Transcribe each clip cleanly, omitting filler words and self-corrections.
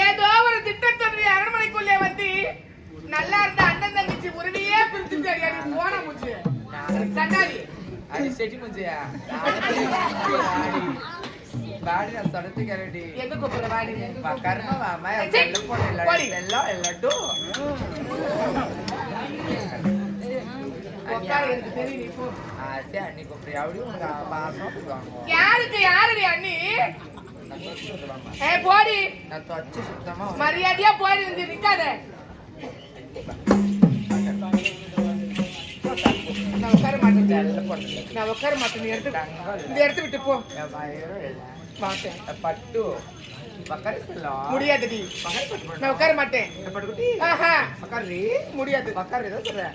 ஏதோ ஒரு திட்டத்தொன்றிய அரண்மனைக்குள்ளே வந்து நல்லா இருந்த அண்ணன் தங்கச்சி உறவையே பிரிச்சுட்டு அடி போன முச்சு சண்டாடி அது செடி முஞ்சியா வாடி நான் சடத்து கரடி எங்க கூப்பிடுற வாடி கர்ம வாமா எல்லாம் போடல எல்லாம் லட்டு எனக்கு தெரியும் இப்போ ஆசை அண்ணி கூப்பிடு அப்படி உங்க பாசம் வாங்குவோம் யாருக்கு யாருடி அண்ணி போடி நான் தொச்சு சுத்தமா மரியாதையா போடி வந்து நிக்காத நான் உட்கார மாட்டேன் நான் உட்கார மாட்டேன் இந்த எடுத்து விட்டு போ மாட்டேன் பட்டு பக்கரி சொல்லலாம் முடியாதுடி நான் உட்கார மாட்டேன் பட்டுக்குட்டி பக்கரி முடியாது பக்கரி ஏதோ சொல்றேன்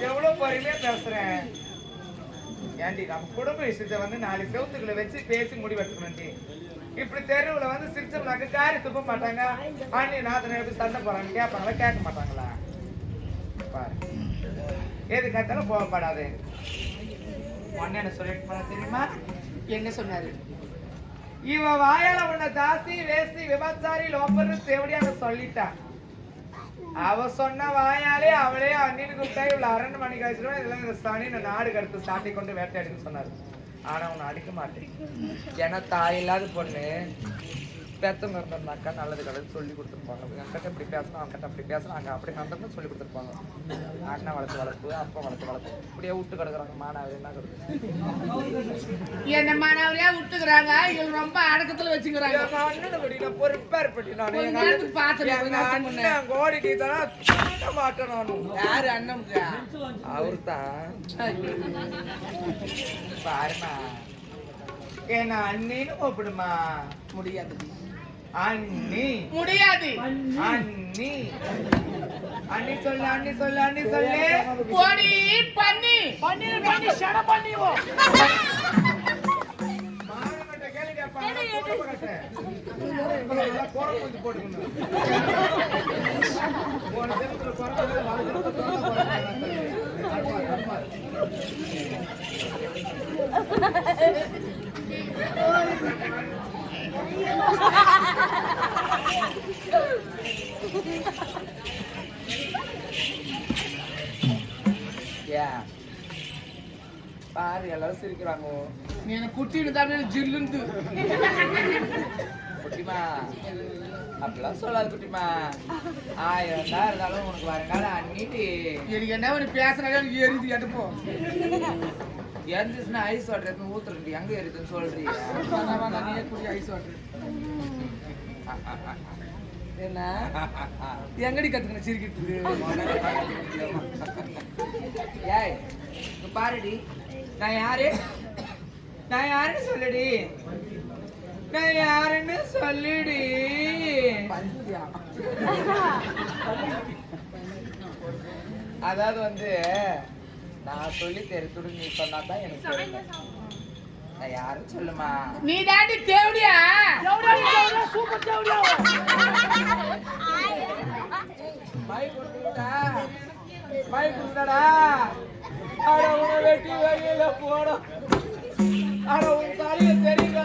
எவ்வளவு பொறுமையா பேசுறேன் ஏண்டி நம்ம குடும்ப விஷயத்தை வந்து 4 செவத்துக்களை வச்சு பேசி முடிவெடுக்கணும். இப்படி தெருவுல வந்து சிரிச்சோம்னாக்க காரி துப்ப மாட்டாங்க. அண்ணி நாத்தனை எப்படி சண்டை போறாங்க கேட்பாங்களா கேட்க மாட்டாங்களா? பாரு எது கேட்டாலும் கோவப்படாது. ஒன்னு என்ன சொல்லிட்டு போனா தெரியுமா? என்ன சொன்னாரு? இவ வாயால உன்னை தாசி வேசி விபச்சாரி லோப்பர்னு தேவடியாக சொல்லிட்டா. அவ சொன்ன வாயாலே அவளே அண்ணின்னு கூப்பிட்டா இவ்வளவு அரண்மனை காய்ச்சிடும் இதெல்லாம் இந்த சனி நாடு கடுத்து சாட்டி கொண்டு வேட்டையாடுன்னு சொன்னாரு. ஆனா உன்னை அடிக்க மாட்டேன். ஏன்னா தாய் இல்லாத பொண்ணு பெத்தவங்க இருந்தாக்கா நல்லது கலந்து சொல்லி கொடுத்துருப்பாங்க. அங்கிட்ட இப்படி பேசணும் அவங்ககிட்ட அப்படி பேசணும் அங்க அப்படி நடந்தோம்னு சொல்லி கொடுத்துருப்பாங்க. அண்ணன் வளர்ப்பு அப்பா வளர்ப்பு இப்படியே விட்டு கிடக்குறாங்க. மாணவர் என்ன கிடக்கு என்ன மாணவரையா விட்டுக்கிறாங்க. இவங்க ரொம்ப அடக்கத்துல வச்சுக்கிறாங்க. அண்ணன் பொறுப்பா இருப்பட்டி நான் கோடிக்கு தான் மாட்டேன். நானும் யாரு அண்ணனுக்கு அவரு தான் பாருமா ஏன்னா அண்ணின்னு கூப்பிடுமா. முடியாது அண்ணி முடியாது. அண்ணி அண்ணி சொல்லு அண்ணி சொல்லு அண்ணி சொல்லு போடி பண்ணி பண்ணி பண்ணி சட பண்ணிவோ மானமட்ட கேளு கேப்பாங்க போறப்பகட்ட நல்லா கோர கொஞ்சம் போடுங்க போன தெருவுல கோரப்பகட்ட பாரு எல்லாரும் சிரிக்கிறாங்க. நீ என்ன குட்டின்னு தான் ஜில்லுந்து குட்டிமா அப்படிலாம் சொல்லாது குட்டிமா. 1000 தான் இருந்தாலும் உனக்கு வருங்காலம் அண்ணிட்டு எனக்கு என்ன ஒன்று பேசுறாங்க எனக்கு எரிது எடுப்போம். எரிஞ்சிச்சுன்னா ஐஸ் வாட்டர் ஊத்துறேன். எங்க எரிதுன்னு சொல்றீங்க? நீயே குடி ஐஸ் வாட்டர் என்ன எங்கடி கத்துக்கணும் சிரிக்கிறதுக்கு? ஏய் பாருடி நான் யாரு நான் யாருன்னு சொல்லுடி நான் யாருன்னு சொல்லுடி. அதாவது வந்து நான் சொல்லி தெரிஞ்சுடு நீ சொன்னாதான் எனக்கு தெரியும். நான் யாருன்னு சொல்லுமா. நீ தாண்டி தேவடியா சூப்பர் தேவடியா மை கொடுத்துடா மை கொடுத்துடா. அட உன வெட்டி வகையில போடும். அட உன் தலைய தெரியுங்க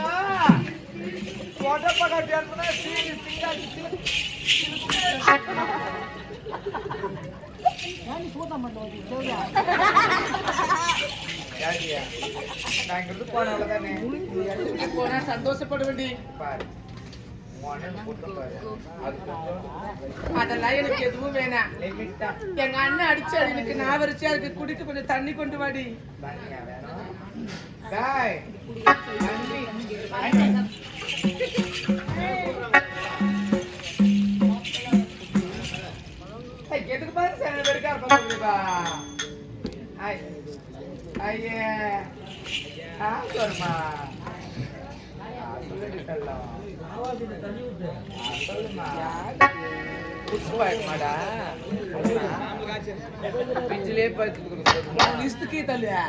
போட்ட பக்கம் சேர்த்துனா சீனி சிங்காச்சு நான் இங்கிருந்து போனவளதானே போனா சந்தோஷப்பட வேண்டி பாரு. அதெல்லாம் எனக்கு எதுவும் வேணாம். எங்க அண்ணன் அடிச்சு எனக்கு நான் வரிச்சு அதுக்கு குடிக்க கொஞ்சம் தண்ணி கொண்டு வாடி. எதுக்கு பாரு சில பேருக்கா இருப்பா. ஐயே சொல்லுமா சொல்லுடி செல்லம் சொல்லுமா. புஷ்பாடா பிஞ்சிலே இஸ்துக்கே தள்ளியா